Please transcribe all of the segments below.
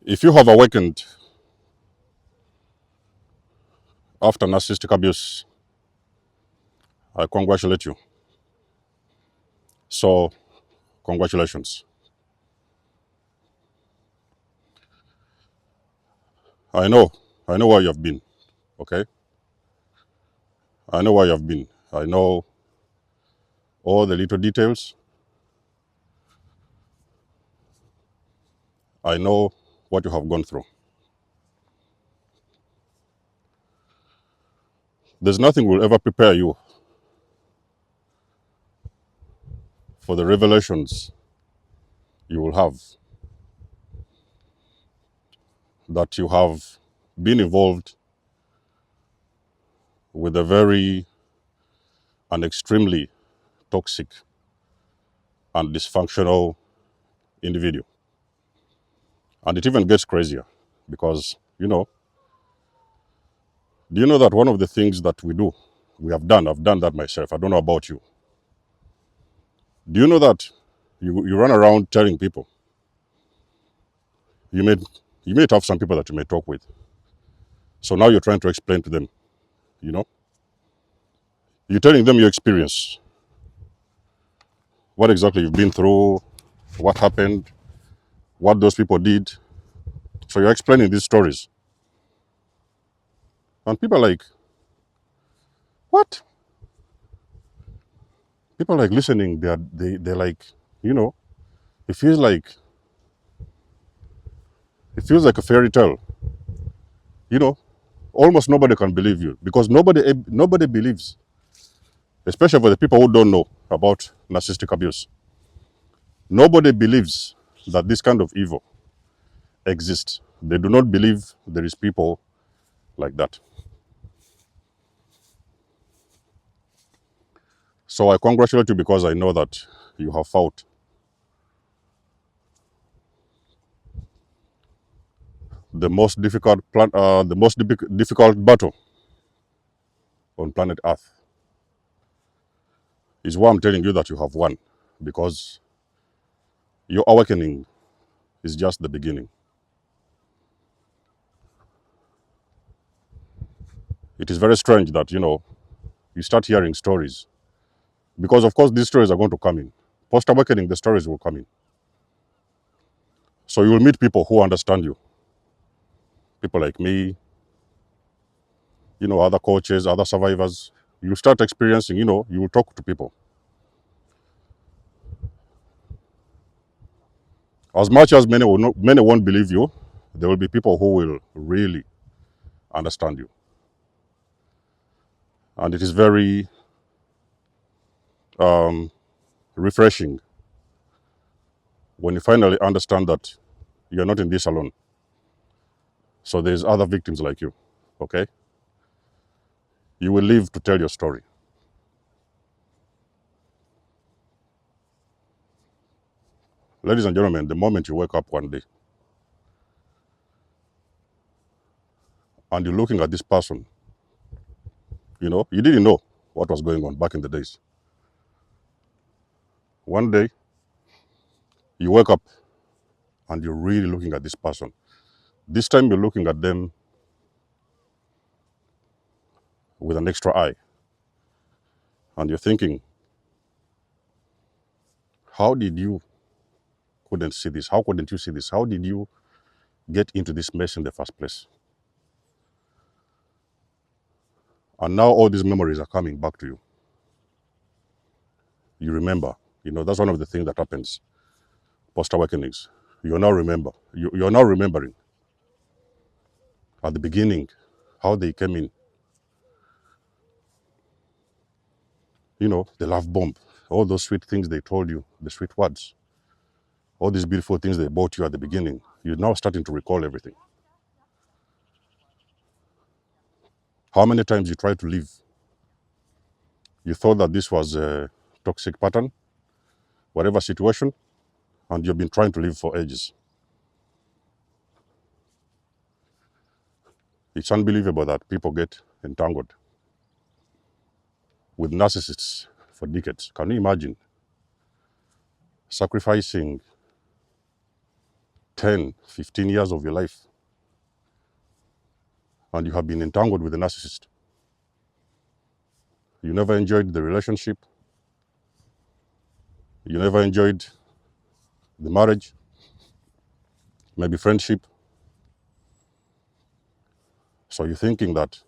If you have awakened after narcissistic abuse, I congratulate you. So, congratulations. I know, I know where you have been, okay? I know where you have been. I know all the little details. I know what you have gone through. There's nothing will ever prepare you for the revelations you will have that you have been involved with a very and extremely toxic and dysfunctional individual. And it even gets crazier because, do you know that one of the things that we have done, I've done that myself. I don't know about you. Do you know that you run around telling people, you may, you may have some people that you may talk with. So now you're trying to explain to them, you know, you're telling them your experience, what exactly you've been through, what happened, what those people did. So you're explaining these stories. And people are like, what? People are like listening, they're like, you know, it feels like a fairy tale. You know, almost nobody can believe you because nobody believes, especially for the people who don't know about narcissistic abuse. Nobody believes that this kind of evil exists. They do not believe there is people like that. So I congratulate you because I know that you have fought the most difficult battle on planet Earth. Is why I'm telling you that you have won, because your awakening is just the beginning. It is very strange that you start hearing stories, because of course these stories are going to come in. Post awakening, the stories will come in. So you will meet people who understand you. People like me, other coaches, other survivors. You start experiencing, you will talk to people. As much as many won't believe you, there will be people who will really understand you. And it is very refreshing when you finally understand that you're not in this alone. So there's other victims like you, okay? You will live to tell your story. Ladies and gentlemen, the moment you wake up one day and you're looking at this person, you didn't know what was going on back in the days. One day, you wake up and you're really looking at this person. This time you're looking at them with an extra eye. And you're thinking, how did you couldn't see this? How couldn't you see this? How did you get into this mess in the first place? And now all these memories are coming back to you. You remember. That's one of the things that happens post-awakenings. You're now remembering at the beginning how they came in. The love bomb, all those sweet things they told you, the sweet words, all these beautiful things they bought you at the beginning. You're now starting to recall everything. How many times you tried to leave? You thought that this was a toxic pattern, whatever situation, and you've been trying to leave for ages. It's unbelievable that people get entangled with narcissists for decades. Can you imagine sacrificing 10, 15 years of your life, and you have been entangled with a narcissist. You never enjoyed the relationship. You never enjoyed the marriage, maybe friendship. So you're thinking that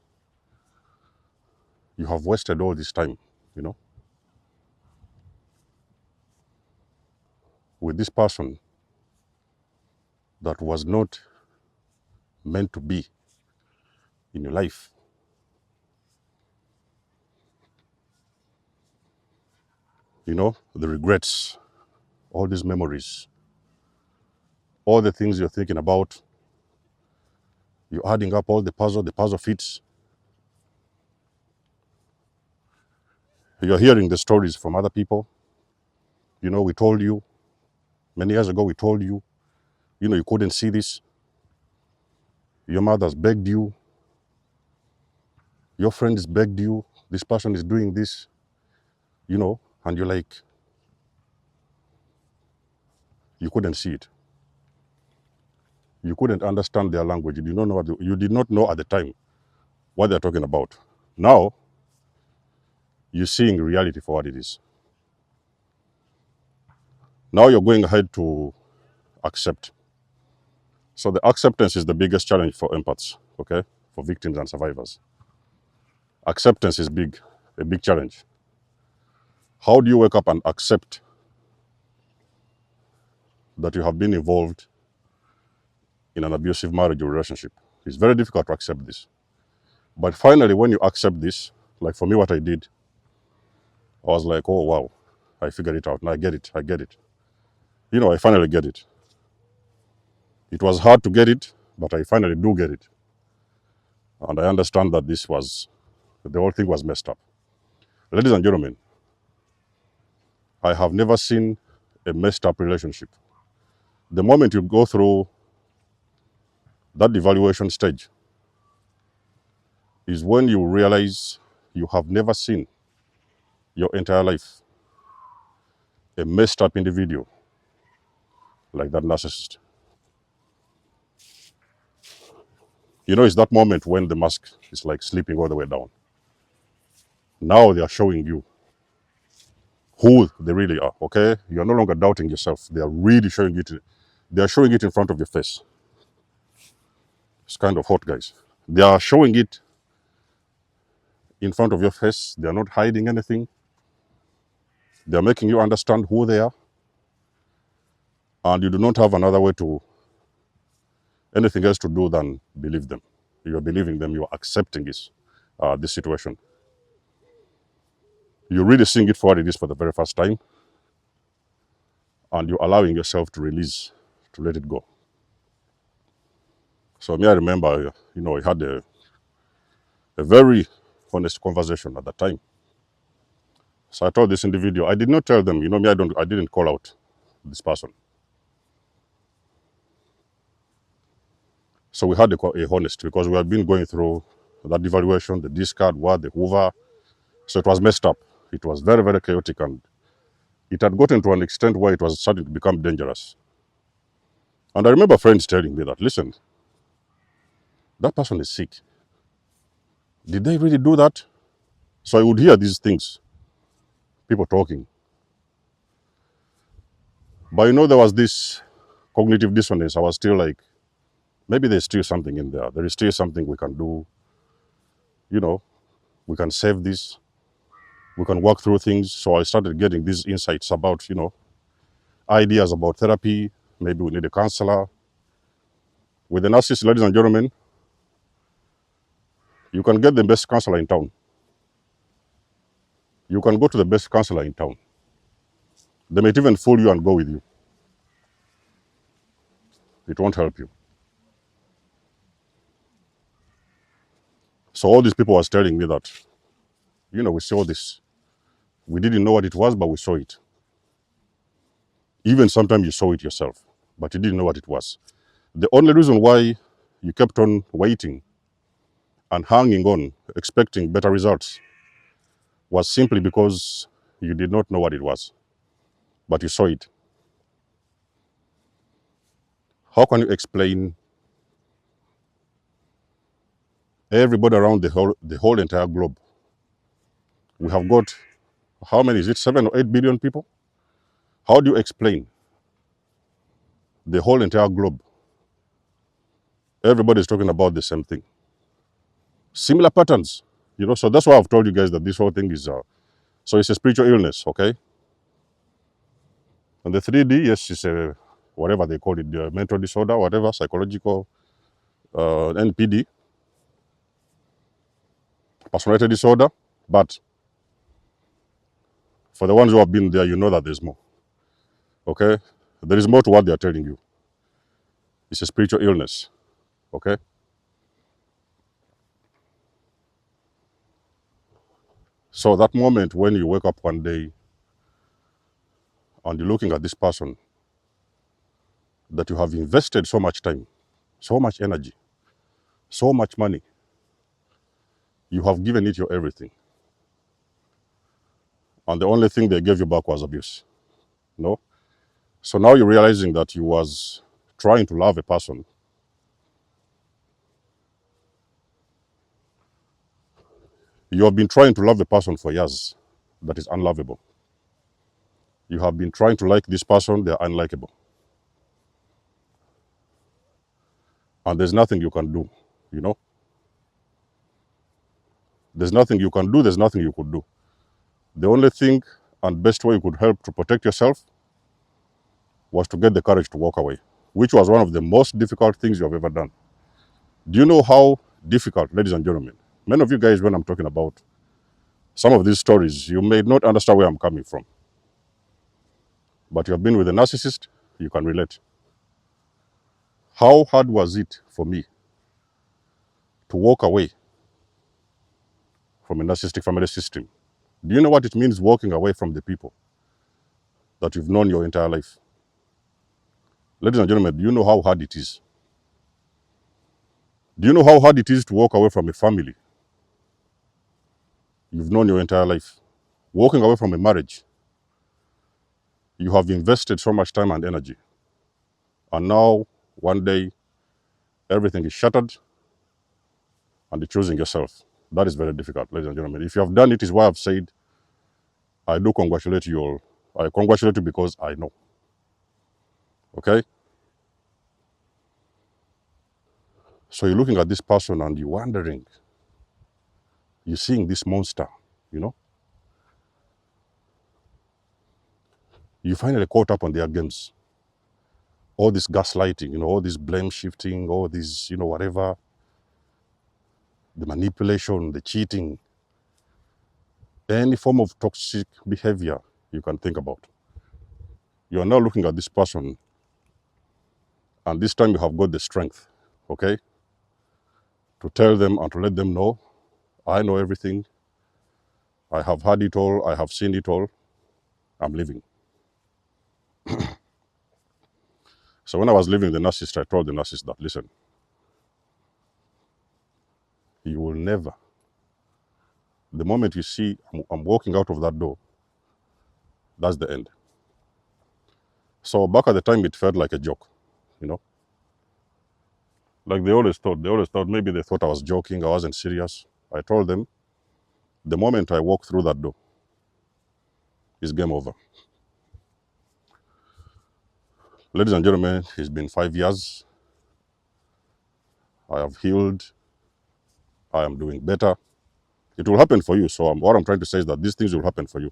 you have wasted all this time, with this person that was not meant to be in your life. The regrets, all these memories, all the things you're thinking about, you're adding up all the puzzle fits. You're hearing the stories from other people. We told you, many years ago, we told you, you couldn't see this. Your mother's begged you. Your friends begged you. This person is doing this, and you're like, you couldn't see it. You couldn't understand their language. You did not know at the time what they're talking about. Now, you're seeing reality for what it is. Now you're going ahead to accept. So the acceptance is the biggest challenge for empaths, okay? For victims and survivors. Acceptance is a big challenge. How do you wake up and accept that you have been involved in an abusive marriage or relationship? It's very difficult to accept this. But finally, when you accept this, like for me, what I did, I was like, oh, wow, I figured it out. Now I get it. I finally get it. It was hard to get it, but I finally do get it. And I understand that the whole thing was messed up. Ladies and gentlemen, I have never seen a messed up relationship. The moment you go through that evaluation stage is when you realize you have never seen your entire life a messed up individual like that narcissist. It's that moment when the mask is like slipping all the way down. Now they are showing you who they really are, okay? You're no longer doubting yourself. They are really showing it. They are showing it in front of your face. It's kind of hot, guys. They are showing it in front of your face. They are not hiding anything. They are making you understand who they are. And you do not have anything else to do than believe them. You're believing them. You're accepting this situation. You're really seeing it for what it is for the very first time. And you're allowing yourself to release, to let it go. So I remember, I had a very honest conversation at that time. So I told this individual, I did not tell them, I didn't call out this person. So we had a honest, because we had been going through that devaluation, the discard, the Hoover. So it was messed up. It was very, very chaotic, and it had gotten to an extent where it was starting to become dangerous. And I remember friends telling me that, listen, that person is sick. Did they really do that? So I would hear these things, people talking. But there was this cognitive dissonance. I was still like, maybe there's still something in there. There is still something we can do. We can save this. We can work through things. So I started getting these insights about, ideas about therapy. Maybe we need a counselor. With the narcissist, ladies and gentlemen, you can get the best counselor in town. You can go to the best counselor in town. They might even fool you and go with you. It won't help you. So all these people was telling me that, we saw this. We didn't know what it was, but we saw it. Even sometimes you saw it yourself, but you didn't know what it was. The only reason why you kept on waiting and hanging on, expecting better results, was simply because you did not know what it was, but you saw it. How can you explain everybody around the whole entire globe? We have got, how many is it, 7 or 8 billion people? How do you explain the whole entire globe? Everybody is talking about the same thing. Similar patterns, so that's why I've told you guys that this whole thing is, so it's a spiritual illness, okay? And the 3D, yes, it's a, whatever they call it, the mental disorder, whatever, psychological, NPD, personality disorder. But for the ones who have been there, you know that there's more, okay? There is more to what they are telling you. It's a spiritual illness, okay? So that moment when you wake up one day and you're looking at this person that you have invested so much time, so much energy, so much money, you have given it your everything, and the only thing they gave you back was abuse, no? So now you're realizing that you was trying to love a person. You have been trying to love a person for years that is unlovable. You have been trying to like this person, they're unlikable. And there's nothing you can do, you know? There's nothing you can do, there's nothing you could do. The only thing and best way you could help to protect yourself was to get the courage to walk away, which was one of the most difficult things you have ever done. Do you know how difficult, ladies and gentlemen? Many of you guys, when I'm talking about some of these stories, you may not understand where I'm coming from. But you have been with a narcissist, you can relate. How hard was it for me to walk away from a narcissistic family system? Do you know what it means walking away from the people that you've known your entire life? Ladies and gentlemen, do you know how hard it is? Do you know how hard it is to walk away from a family you've known your entire life? Walking away from a marriage you have invested so much time and energy. And now, one day, everything is shattered and you're choosing yourself. That is very difficult, ladies and gentlemen. If you have done it, is why I've said, I do congratulate you all. I congratulate you because I know. Okay? So you're looking at this person and you're wondering, you're seeing this monster, you know? You finally caught up on their games. All this gaslighting, all this blame shifting, all this, whatever, the manipulation, the cheating, any form of toxic behavior you can think about. You are now looking at this person, and this time you have got the strength, okay, to tell them and to let them know, I know everything, I have had it all, I have seen it all, I'm leaving. So when I was leaving the narcissist, I told the narcissist that, listen, you will never, the moment you see I'm walking out of that door, that's the end. So back at the time, it felt like a joke, like they always thought maybe they thought I was joking, I wasn't serious. I told them, the moment I walk through that door, it's game over. Ladies and gentlemen, it's been 5 years. I have healed. I am doing better. It will happen for you. So what I'm trying to say is that these things will happen for you.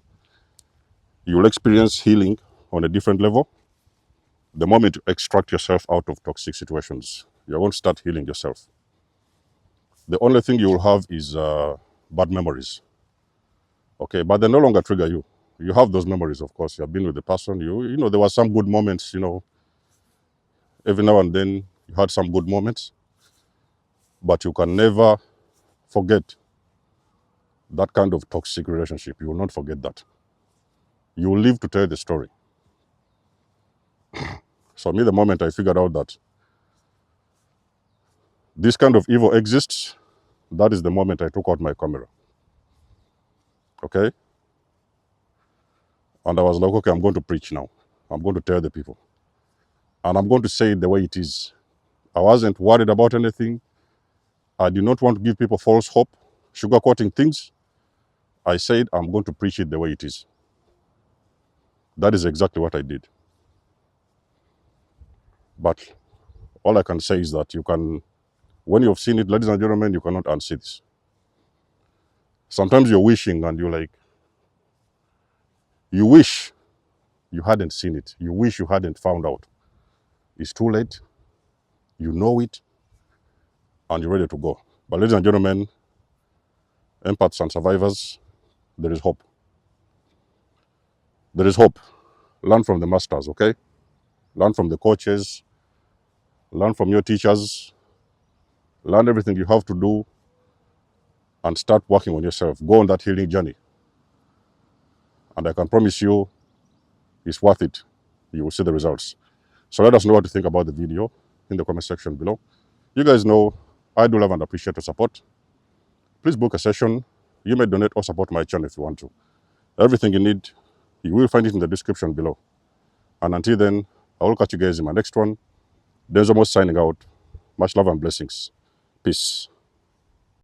You will experience healing on a different level. The moment you extract yourself out of toxic situations, you're going to start healing yourself. The only thing you will have is bad memories. Okay, but they no longer trigger you. You have those memories, of course. You have been with the person. There were some good moments, every now and then you had some good moments, but you can never forget that kind of toxic relationship. You will not forget that. You will live to tell the story. So me, the moment I figured out that this kind of evil exists, that is the moment I took out my camera. Okay? And I was like, okay, I'm going to preach now. I'm going to tell the people. And I'm going to say it the way it is. I wasn't worried about anything. I did not want to give people false hope, sugarcoating things. I said I'm going to preach it the way it is. That is exactly what I did. But all I can say is that when you've seen it, ladies and gentlemen, you cannot unsee this. Sometimes you're wishing and you wish you hadn't seen it. You wish you hadn't found out. It's too late. You know it, and you're ready to go. But ladies and gentlemen, empaths and survivors, there is hope. There is hope. Learn from the masters, okay? Learn from the coaches. Learn from your teachers. Learn everything you have to do and start working on yourself. Go on that healing journey. And I can promise you, it's worth it. You will see the results. So let us know what you think about the video in the comment section below. You guys know I do love and appreciate your support. Please book a session. You may donate or support my channel if you want to. Everything you need, you will find it in the description below. And until then, I will catch you guys in my next one. There's almost signing out. Much love and blessings. Peace.